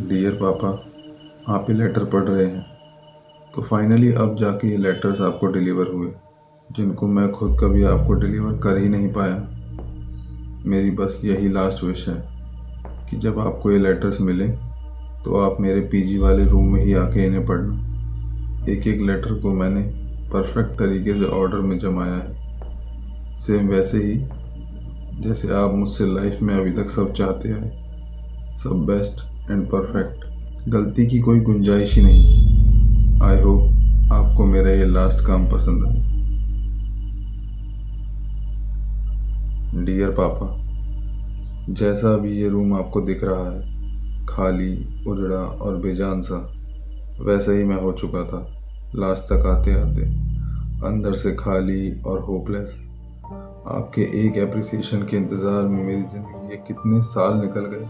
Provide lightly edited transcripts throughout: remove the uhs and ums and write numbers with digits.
Dear पापा, आप ही letter पढ़ रहे हैं। तो फाइनली अब जाके ये लेटर्स आपको डिलीवर हुए, जिनको मैं खुद कभी आपको डिलीवर कर ही नहीं पाया। मेरी बस यही लास्ट विश है कि जब आपको ये लेटर्स मिले तो आप मेरे पीजी वाले रूम में ही आके इन्हें पढ़ना। एक एक लेटर को मैंने परफेक्ट तरीके से ऑर्डर में जमाया है, सेम वैसे ही जैसे आप मुझसे लाइफ में अभी तक सब चाहते आए, सब बेस्ट एंड परफेक्ट, गलती की कोई गुंजाइश ही नहीं। आई होप आपको मेरा ये लास्ट काम पसंद आए। डियर पापा, जैसा अभी ये रूम आपको दिख रहा है, खाली, उजड़ा और बेजान सा, वैसा ही मैं हो चुका था लास्ट तक आते आते, अंदर से खाली और होपलेस। आपके एक एप्रिसिएशन के इंतज़ार में मेरी ज़िंदगी के कितने साल निकल गए,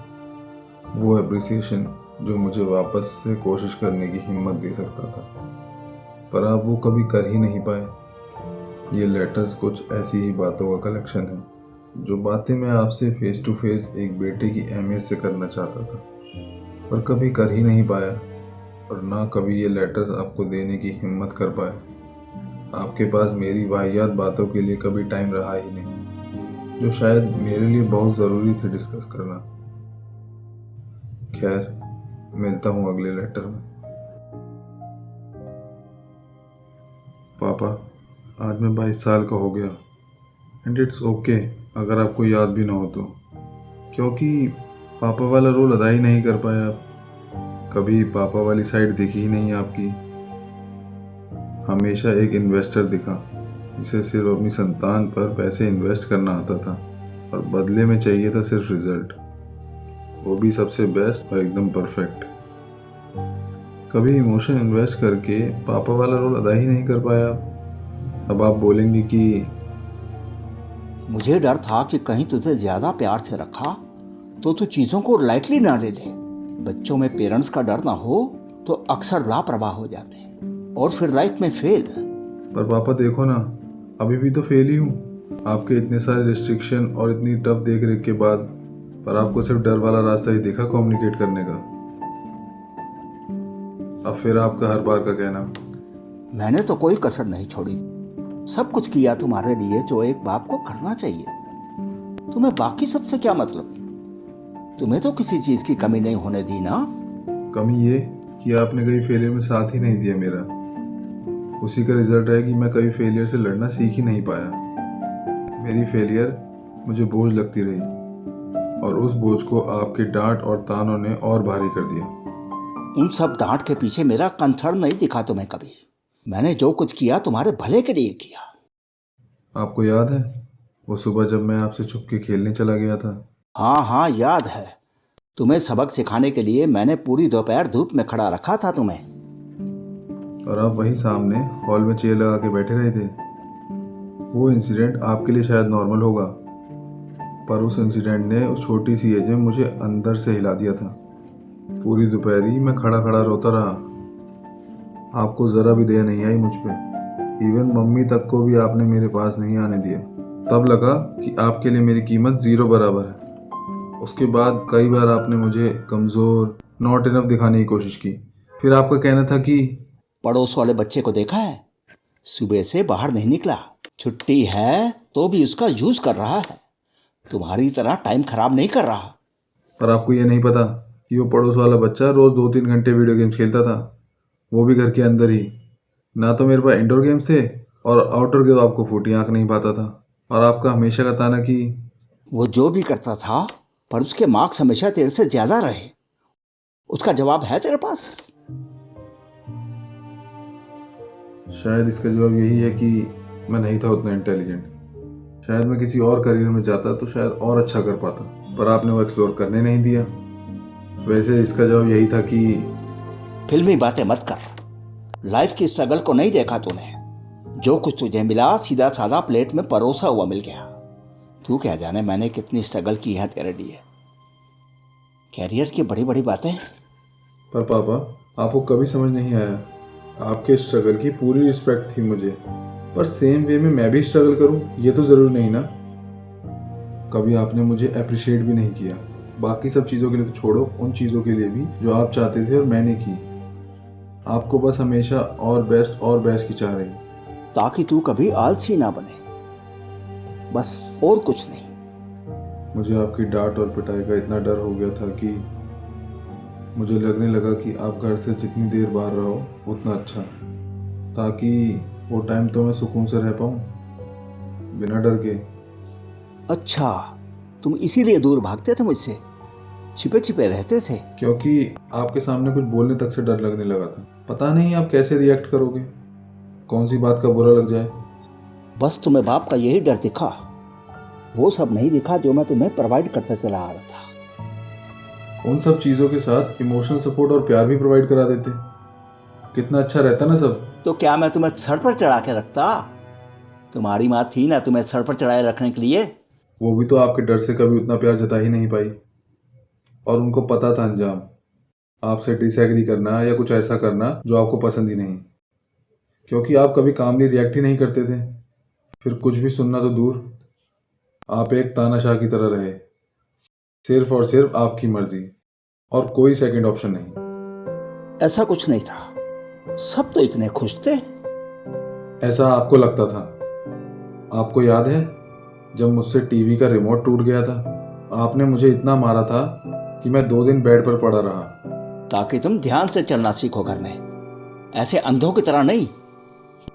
वो एप्रिसिएशन जो मुझे वापस से कोशिश करने की हिम्मत दे सकता था, पर आप वो कभी कर ही नहीं पाए। ये लेटर्स कुछ ऐसी ही बातों का कलेक्शन है, जो बातें मैं आपसे फेस टू फेस एक बेटे की अहमियत से करना चाहता था, पर कभी कर ही नहीं पाया, और ना कभी ये लेटर्स आपको देने की हिम्मत कर पाया। आपके पास मेरी वाहियात बातों के लिए कभी टाइम रहा ही नहीं, जो शायद मेरे लिए बहुत ज़रूरी थे डिस्कस करना। खैर, मिलता हूँ अगले लेटर में। पापा, आज मैं 22 साल का हो गया, एंड इट्स ओके अगर आपको याद भी ना हो तो, क्योंकि पापा वाला रोल अदा ही नहीं कर पाया आप। कभी पापा वाली साइड दिखी ही नहीं आपकी। हमेशा एक इन्वेस्टर दिखा, जिसे सिर्फ अपनी संतान पर पैसे इन्वेस्ट करना आता था, और बदले में चाहिए था सिर्फ रिजल्ट, वो भी सबसे बेस्ट और एकदम परफेक्ट। कभी इमोशन इन्वेस्ट करके पापा वाला रोल अदा ही नहीं कर पाया। अब आप बोलेंगे कि मुझे डर था कि कहीं तुझे ज्यादा प्यार से रखा तो तू चीजों को लाइटली ना ले ले। बच्चों में पेरेंट्स का डर ना हो तो अक्सर लापरवाह हो जाते हैं और फिर लाइफ में फेल। पर पापा देखो ना, अभी भी तो फेल ही हूँ। आपके इतने सारे रिस्ट्रिक्शन और इतनी टफ देख रेख के बाद, पर आपको सिर्फ डर वाला रास्ता ही दिखा कम्युनिकेट करने का। अब फिर आपका हर बार का कहना। मैंने तो कोई कसर नहीं छोड़ी, सब कुछ किया तुम्हारे लिए जो एक बाप को करना चाहिए। तुम्हें बाकी सबसे क्या मतलब? तुम्हें तो किसी चीज की कमी नहीं होने दी ना। कमी ये कि आपने कभी फेलियर में साथ ही नहीं दिया मेरा। उसी का रिजल्ट है कि मैं कभी फेलियर से लड़ना सीख ही नहीं पाया। मेरी फेलियर मुझे बोझ लगती रही, और उस बोझ को आपके डांट और तानों ने और भारी कर दिया। उन सब डांट के पीछे मेरा कंसर्न नहीं दिखा तुम्हें कभी। मैंने जो कुछ किया तुम्हारे भले के लिए किया। आपको याद है वो सुबह जब मैं आपसे छुप के खेलने चला गया था? हाँ याद है। तुम्हें सबक सिखाने के लिए मैंने पूरी दोपहर धूप में खड़ा रखा था तुम्हें, और आप वहीं सामने हॉल में चेयर लगा के बैठे रहे थे। वो इंसिडेंट आपके लिए शायद नॉर्मल होगा, पर उस इंसिडेंट ने उस छोटी सी एज में मुझे अंदर से हिला दिया था। पूरी दोपहरी मैं खड़ा खड़ा रोता रहा। आपको ज़रा भी दया नहीं आई मुझ पे। इवन मम्मी तक को भी आपने मेरे पास नहीं आने दिया। तब लगा कि आपके लिए मेरी कीमत ज़ीरो बराबर है। उसके बाद कई बार आपने मुझे कमज़ोर, नॉट इनफ दिखाने की कोशिश की। फिर आपका कहना था कि पड़ोस वाले बच्चे को देखा है, सुबह से बाहर नहीं निकला, छुट्टी है तो भी उसका यूज कर रहा है, तुम्हारी तरह टाइम खराब नहीं कर रहा। पर आपको ये नहीं पता कि वो पड़ोस वाला बच्चा रोज़ 2-3 घंटे वीडियो गेम्स खेलता था, वो भी घर के अंदर ही। ना तो मेरे पास इंडोर गेम्स थे, और आउटडोर के तो आपको फूटी आंख नहीं पाता था। और आपका हमेशा का ताना कि वो जो भी करता था, पर उसके मार्क्स हमेशा तेरे से ज्यादा रहे। उसका जवाब है तेरे पास? शायद इसका जवाब यही है कि मैं नहीं था उतना इंटेलिजेंट। शायद मैं किसी और करियर में जाता तो शायद और अच्छा कर पाता, पर आपने वो एक्सप्लोर करने नहीं दिया। वैसे इसका जवाब यही था कि फिल्मी बातें मत कर। लाइफ की स्ट्रगल को नहीं देखा तूने। जो कुछ तुझे मिला सीधा साधा प्लेट में परोसा हुआ मिल गया। तू क्या जाने मैंने कितनी स्ट्रगल की है तेरे लिए। कैरियर की बड़ी बड़ी बातें। पर पापा, आपको कभी समझ नहीं आया। आपके स्ट्रगल की पूरी रिस्पेक्ट थी मुझे, पर सेम वे में मैं भी स्ट्रगल करूं ये तो ज़रूरी नहीं ना। कभी आपने मुझे अप्रिशिएट भी नहीं किया, बाकी सब चीज़ों के लिए तो छोड़ो, उन चीज़ों के लिए भी जो आप चाहते थे और मैंने की। आपको बस हमेशा और बेस्ट की चाह रही। ताकि तू कभी आलसी ना बने, बस और कुछ नहीं। मुझे आपकी डांट और पिटाई का इतना डर हो गया था कि मुझे लगने लगा कि आप घर से जितनी देर बाहर रहो उतना अच्छा, ताकि वो टाइम तो मैं सुकून से रह पाऊँ बिना डर के। अच्छा, तुम इसीलिए दूर भागते थे मुझसे, छिपे छिपे रहते थे। क्योंकि आपके सामने कुछ बोलने तक से डर लगने लगा था। पता नहीं आप कैसे रिएक्ट करोगे, कौन सी बात का बुरा लग जाए। बस तुम्हें बाप का यही डर दिखा, वो सब नहीं दिखा जो मैं तुम्हें प्रोवाइड करता चला आ रहा था। उन सब चीज़ों के साथ इमोशनल सपोर्ट और प्यार भी प्रोवाइड करा देते, कितना अच्छा रहता ना सब। तो क्या मैं तुम्हें सर पर चढ़ा के रखता? तुम्हारी माँ थी ना तुम्हें सर पर चढ़ाए रखने के लिए। वो भी तो आपके डर से कभी उतना प्यार जता ही नहीं पाई, और उनको पता था अंजाम, आपसे डिसएग्री करना या कुछ ऐसा करना जो आपको पसंद ही नहीं, क्योंकि आप कभी कामली रिएक्ट ही नहीं करते थे। फिर कुछ भी सुनना तो दूर, आप एक तानाशाह की तरह रहे, सिर्फ और सिर्फ आपकी मर्जी और कोई सेकंड ऑप्शन नहीं। ऐसा कुछ नहीं था, सब तो इतने खुश थे। ऐसा आपको लगता था। आपको याद है जब मुझसे टीवी का रिमोट टूट गया था, आपने मुझे इतना मारा था कि मैं 2 दिन बेड पर पड़ा रहा। ताकि तुम ध्यान से चलना सीखो घर में, ऐसे अंधों की तरह नहीं,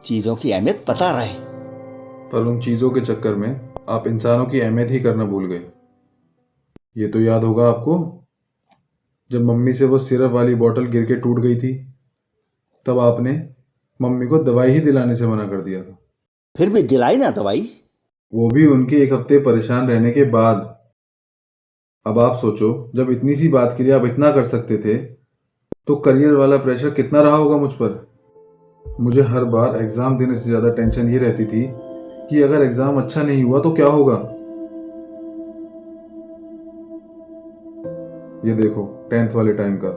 चीजों की अहमियत पता रहे। पर उन चीज़ों के चक्कर में आप इंसानों की अहमियत ही करना भूल गए। ये तो याद होगा आपको, जब मम्मी से वो सिरप वाली बोतल गिर के टूट गई थी, तब आपने मम्मी को दवाई ही दिलाने से मना कर दिया था। फिर भी दिलाई ना दवाई। वो भी उनके 1 हफ्ते परेशान रहने के बाद। अब आप सोचो, जब इतनी सी बात के लिए आप इतना कर सकते थे, तो करियर वाला प्रेशर कितना रहा होगा मुझ पर। मुझे हर बार एग्ज़ाम देने से ज़्यादा टेंशन ये रहती थी कि अगर एग्ज़ाम अच्छा नहीं हुआ तो क्या होगा। ये देखो, 10th वाले टाइम का,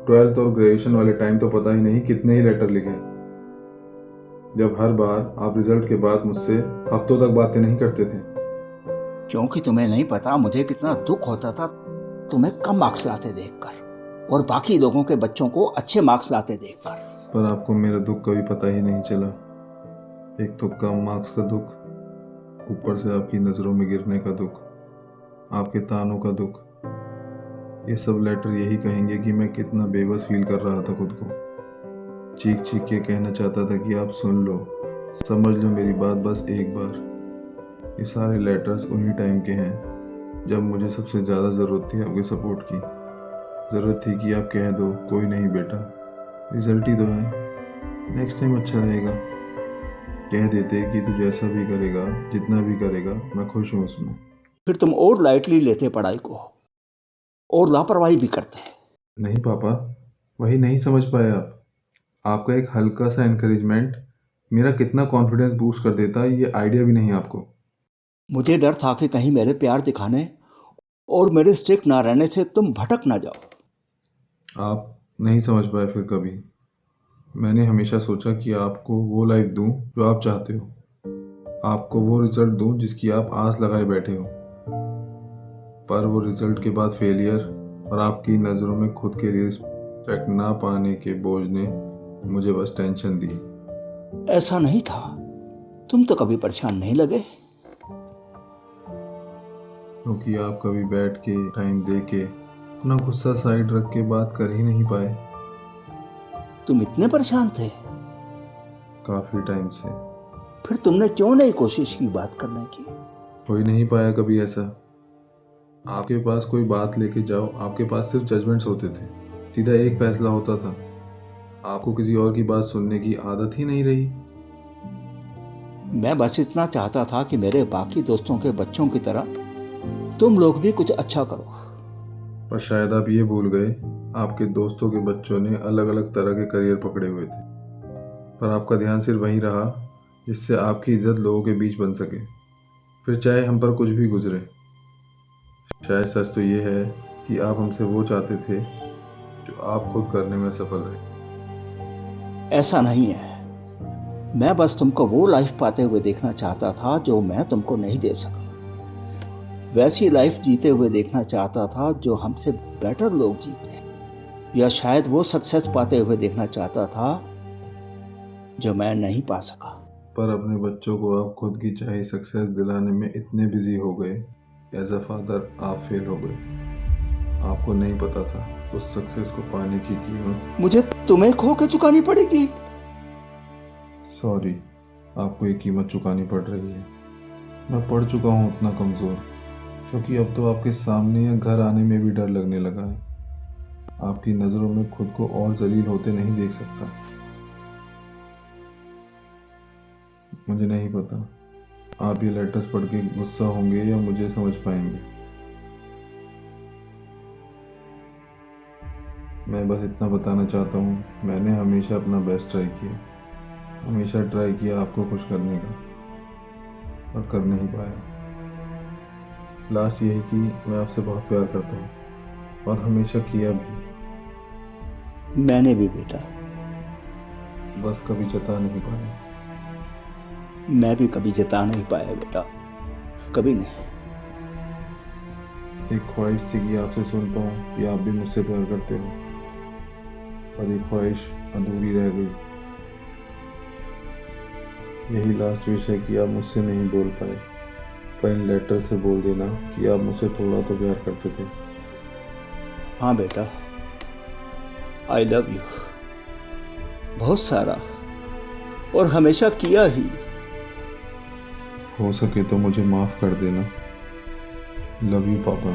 12th और ग्रेजुएशन वाले टाइम तो पता ही नहीं कितने ही लेटर लिखे, जब हर बार आप रिजल्ट के बाद मुझसे हफ्तों तक बातें नहीं करते थे। क्योंकि तुम्हें नहीं पता मुझे कितना दुख होता था तुम्हें कम मार्क्स लाते देखकर और बाकी लोगों के बच्चों को अच्छे मार्क्स लाते देखकर। पर आपको मेरा दुख कभी पता ही नहीं चला। एक तो कम मार्क्स का दुख, ऊपर से आपकी नज़रों में गिरने का दुख, आपके तानों का दुख। ये सब लेटर यही कहेंगे कि मैं कितना बेबस फील कर रहा था खुद को। चीख चीख के कहना चाहता था कि आप सुन लो, समझ लो मेरी बात बस एक बार। ये सारे लेटर्स उन्हीं टाइम के हैं जब मुझे सबसे ज़्यादा ज़रूरत थी आपके सपोर्ट की। ज़रूरत थी कि आप कह दो कोई नहीं बेटा, रिजल्ट ही तो है, नेक्स्ट टाइम अच्छा रहेगा। कह देते कि तू जैसा भी करेगा, जितना भी करेगा, मैं खुश हूँ उसमें। फिर तुम और लाइटली लेते पढ़ाई को और लापरवाही भी करते। नहीं पापा, वही नहीं समझ पाए आप। आपका एक हल्का सा एनकरेजमेंट मेरा कितना कॉन्फिडेंस बूस्ट कर देता, ये आइडिया भी नहीं आपको। मुझे डर था कि कहीं मेरे प्यार दिखाने और मेरे स्ट्रिक्ट ना रहने से तुम भटक ना जाओ। आप नहीं समझ पाए फिर कभी। मैंने हमेशा सोचा कि आपको वो लाइफ दूं जो आप चाहते हो, आपको वो रिजल्ट दूं जिसकी आप आस लगाए बैठे हो। पर वो रिजल्ट के बाद फेलियर और आपकी नज़रों में खुद के लिए रिस्पेक्ट ना पाने के बोझ ने मुझे बस टेंशन दी। ऐसा नहीं था, तुम तो कभी परेशान नहीं लगे। क्योंकि आप कभी बैठ के टाइम दे के अपना गुस्सा साइड रख के बात कर ही नहीं पाए। तुम इतने परेशान थे? काफ़ी टाइम से। फिर तुमने क्यों नहीं कोशिश की बात करने की? हो ही नहीं पाया कभी ऐसा। आपके पास कोई बात लेके जाओ, आपके पास सिर्फ जजमेंट्स होते थे, सीधा एक फैसला होता था। आपको किसी और की बात सुनने की आदत ही नहीं रही। मैं बस इतना चाहता था कि मेरे बाकी दोस्तों के बच्चों की तरह तुम लोग भी कुछ अच्छा करो। पर शायद आप ये भूल गए, आपके दोस्तों के बच्चों ने अलग अलग तरह के करियर पकड़े हुए थे, पर आपका ध्यान सिर्फ वहीं रहा जिससे आपकी इज्जत लोगों के बीच बन सके, फिर चाहे हम पर कुछ भी गुजरे। शायद सच तो ये है कि आप हमसे वो चाहते थे जो आप खुद करने में सफल रहे। ऐसा नहीं है, मैं बस तुमको वो लाइफ पाते हुए देखना चाहता था जो मैं तुमको नहीं दे सका, वैसी लाइफ जीते हुए देखना चाहता था जो हमसे बेटर लोग जीते, या शायद वो सक्सेस पाते हुए देखना चाहता था जो मैं नहीं पा सका। पर अपने बच्चों को आप खुद की चाही सक्सेस दिलाने में इतने बिजी हो गए, एज अ फादर आप फेल हो गए। आपको नहीं पता था उस सक्सेस को पाने की कीमत। मुझे तुम्हें खो के चुकानी पड़ेगी। सॉरी, आपको ये कीमत चुकानी पड़ रही है। मैं पड़ चुका हूँ उतना कमज़ोर, क्योंकि अब तो आपके सामने या घर आने में भी डर लगने लगा है। आपकी नज़रों में खुद को और जलील होते नहीं देख सकता। मुझे नहीं पता आप ये लेटर्स पढ़ के गुस्सा होंगे या मुझे समझ पाएंगे। मैं बस इतना बताना चाहता हूँ, मैंने हमेशा अपना बेस्ट ट्राई किया, हमेशा ट्राई किया आपको खुश करने का, और कर नहीं पाया। लास्ट यही कि मैं आपसे बहुत प्यार करता हूँ, और हमेशा किया भी। मैंने भी बेटा। बस कभी जता नहीं पाया। मैं भी कभी जता नहीं पाया बेटा, कभी नहीं। एक ख्वाहिश थी कि आपसे सुन पाऊँ कि आप भी मुझसे प्यार करते हो, और ये ख्वाहिश अधूरी रह गई। यही लास्ट विश है कि आप मुझसे नहीं बोल पाए, पर इन लेटर से बोल देना कि आप मुझसे थोड़ा तो प्यार करते थे। हाँ बेटा, आई लव यू, बहुत सारा, और हमेशा किया ही। हो सके तो मुझे माफ़ कर देना। लव यू पापा।